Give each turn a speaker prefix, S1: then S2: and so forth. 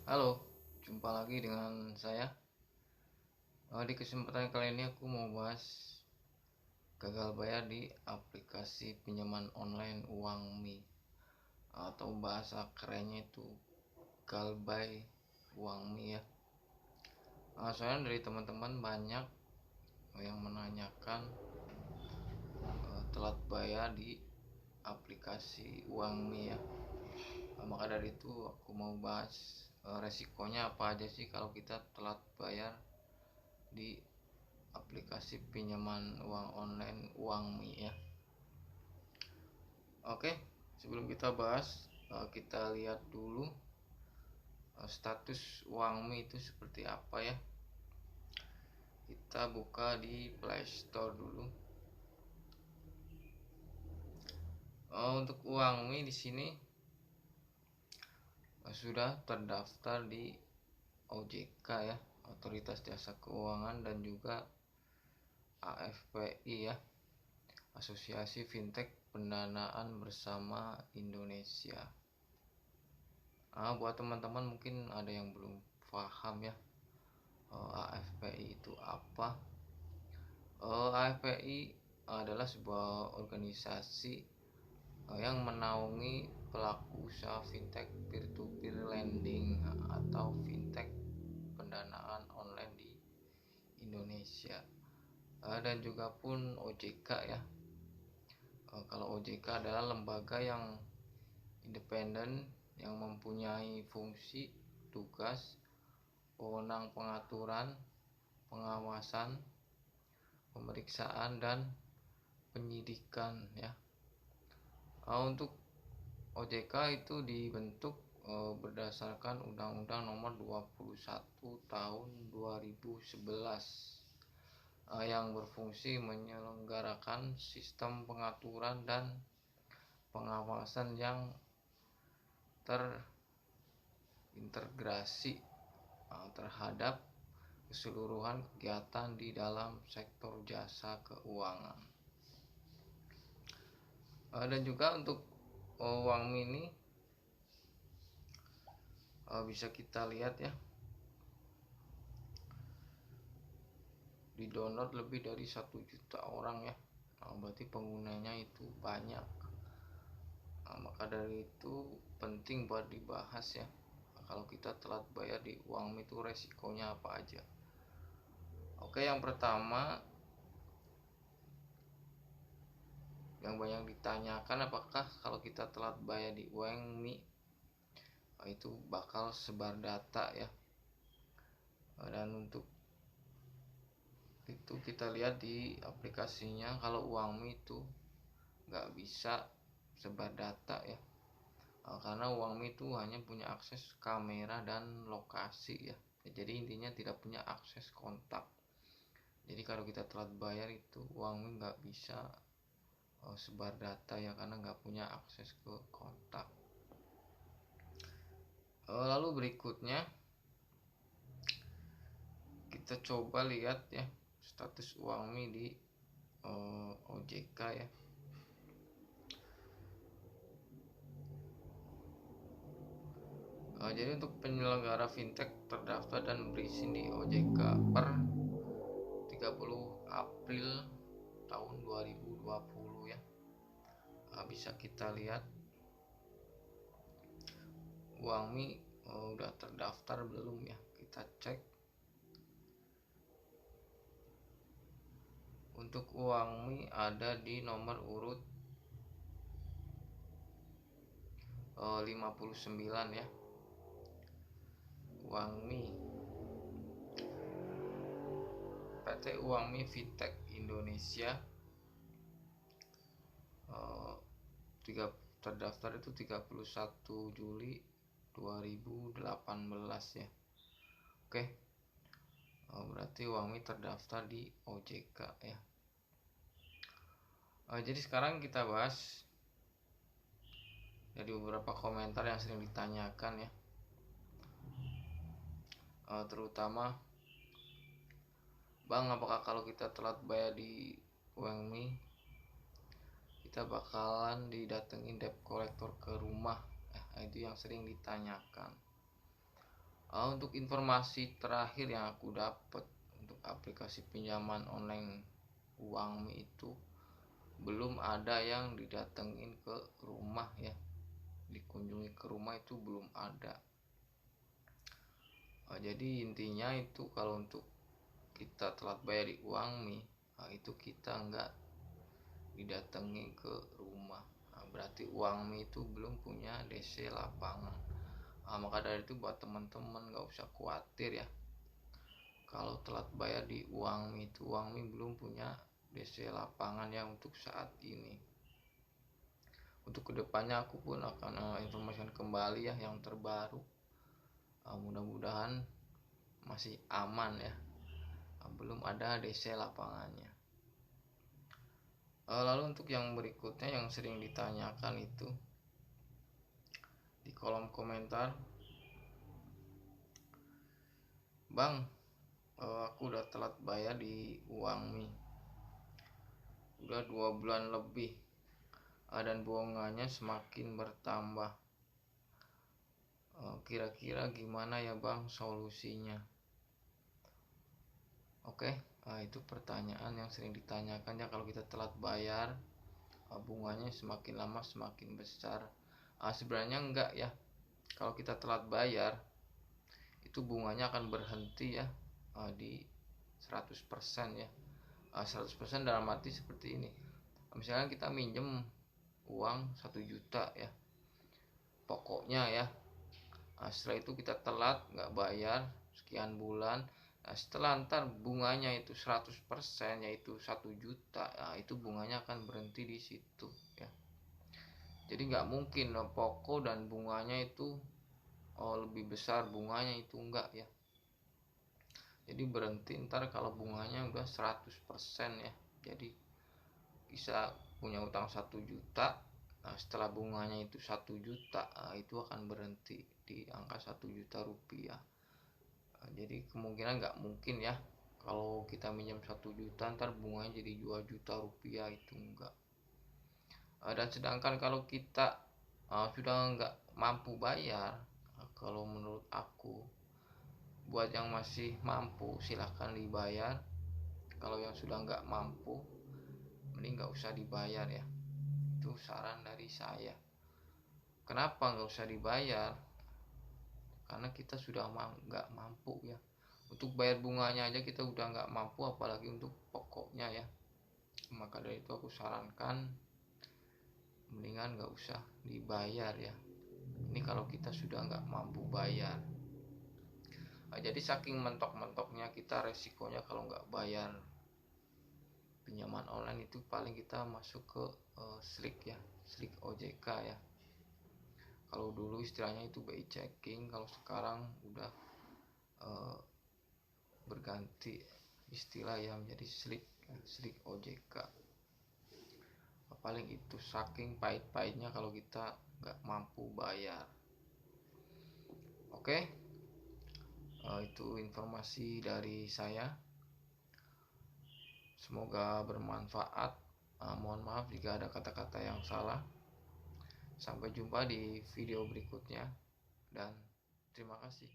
S1: Halo, jumpa lagi dengan saya. Di kesempatan kali ini aku mau bahas gagal bayar di aplikasi pinjaman online Uangmi, atau bahasa kerennya itu Galbay Uangmi ya. Soalnya dari teman-teman banyak yang menanyakan telat bayar di aplikasi Uangmi ya. Maka dari itu aku mau bahas resikonya apa aja sih kalau kita telat bayar di aplikasi pinjaman uang online Uangmi ya. Oke, sebelum kita bahas, kita lihat dulu status Uangmi itu seperti apa ya. Kita buka di Play Store dulu. Untuk Uangmi di sini sudah terdaftar di OJK ya, Otoritas Jasa Keuangan, dan juga AFPI ya, Asosiasi Fintech Pendanaan Bersama Indonesia. Buat teman-teman mungkin ada yang belum paham ya, AFPI itu apa. AFPI adalah sebuah organisasi yang menaungi pelaku usaha fintech peer-to-peer lending atau fintech pendanaan online di Indonesia, dan juga pun OJK ya. Kalau OJK adalah lembaga yang independen yang mempunyai fungsi, tugas, wewenang pengaturan, pengawasan, pemeriksaan, dan penyidikan ya. Untuk OJK itu dibentuk berdasarkan Undang-Undang Nomor 21 Tahun 2011 yang berfungsi menyelenggarakan sistem pengaturan dan pengawasan yang terintegrasi terhadap keseluruhan kegiatan di dalam sektor jasa keuangan. Dan juga untuk Uangmi ini bisa kita lihat ya, di download lebih dari 1 juta orang ya. Berarti penggunanya itu banyak. Maka dari itu penting buat dibahas ya. Kalau kita telat bayar di Uangmi itu resikonya apa aja. Oke, yang pertama yang banyak ditanyakan, apakah kalau kita telat bayar di Uangmi itu bakal sebar data ya. Dan untuk itu kita lihat di aplikasinya, kalau Uangmi itu nggak bisa sebar data ya, karena Uangmi itu hanya punya akses kamera dan lokasi ya. Jadi intinya tidak punya akses kontak. Jadi kalau kita telat bayar itu Uangmi nggak bisa sebar data ya, karena nggak punya akses ke kontak. Lalu berikutnya kita coba lihat ya status Uangmi di OJK ya. Jadi untuk penyelenggara fintech terdaftar dan berizin di OJK per 30 April tahun 2020 ya. Bisa kita lihat Uangmi udah terdaftar belum ya, kita cek. Untuk Uangmi ada di nomor urut 59 ya. Uangmi, PT Uangmi Fintech Indonesia, terdaftar itu 31 Juli 2018 ya. Oke, berarti Uangmi terdaftar di OJK ya. Jadi sekarang kita bahas dari beberapa komentar yang sering ditanyakan ya, terutama, Bang, apakah kalau kita telat bayar di Uangmi kita bakalan didatengin debt collector ke rumah? Itu yang sering ditanyakan. Untuk informasi terakhir yang aku dapat untuk aplikasi pinjaman online Uangmi itu belum ada yang didatengin ke rumah ya, dikunjungi ke rumah itu belum ada. Jadi intinya itu kalau untuk kita telat bayar di Uangmi, itu kita nggak didatengin ke rumah. Berarti Uangmi itu belum punya DC lapangan. Maka dari itu buat teman-teman nggak usah khawatir ya, kalau telat bayar di Uangmi itu Uangmi belum punya DC lapangan ya untuk saat ini. Untuk kedepannya aku pun akan informasikan kembali ya yang terbaru. Mudah-mudahan masih aman ya, belum ada DC lapangannya. Lalu untuk yang berikutnya yang sering ditanyakan itu di kolom komentar, Bang, aku udah telat bayar di Uangmi, udah 2 bulan lebih, dan bunganya semakin bertambah. Kira-kira gimana ya Bang solusinya? Oke, itu pertanyaan yang sering ditanyakan ya, kalau kita telat bayar bunganya semakin lama semakin besar. Sebenarnya enggak ya, kalau kita telat bayar itu bunganya akan berhenti ya di 100% ya. 100% dalam arti seperti ini, misalnya kita minjem uang 1 juta ya pokoknya ya. Setelah itu kita telat nggak bayar sekian bulan, setelah ntar bunganya itu 100% yaitu 1 juta, itu bunganya akan berhenti di situ ya. Jadi nggak mungkin pokok dan bunganya itu lebih besar bunganya, itu enggak ya. Jadi berhenti ntar kalau bunganya udah 100% ya. Jadi bisa punya utang 1 juta, setelah bunganya itu 1 juta, itu akan berhenti di angka 1 juta rupiah. Jadi kemungkinan nggak mungkin ya kalau kita minjam 1 juta ntar bunganya jadi 2 juta rupiah, itu enggak. Dan sedangkan kalau kita sudah nggak mampu bayar, kalau menurut aku buat yang masih mampu silahkan dibayar. Kalau yang sudah nggak mampu mending nggak usah dibayar ya, itu saran dari saya. Kenapa nggak usah dibayar? Karena kita sudah nggak mampu ya, untuk bayar bunganya aja kita udah nggak mampu, apalagi untuk pokoknya ya. Maka dari itu aku sarankan mendingan nggak usah dibayar ya, ini kalau kita sudah nggak mampu bayar. Jadi saking mentok-mentoknya kita, resikonya kalau nggak bayar pinjaman online itu paling kita masuk ke slik ya, slik OJK ya. Kalau dulu istilahnya itu BI checking, kalau sekarang udah berganti istilah ya menjadi slik OJK. Paling itu saking pahit-pahitnya kalau kita nggak mampu bayar. Oke, itu informasi dari saya, semoga bermanfaat. Mohon maaf jika ada kata-kata yang salah. Sampai jumpa di video berikutnya dan terima kasih.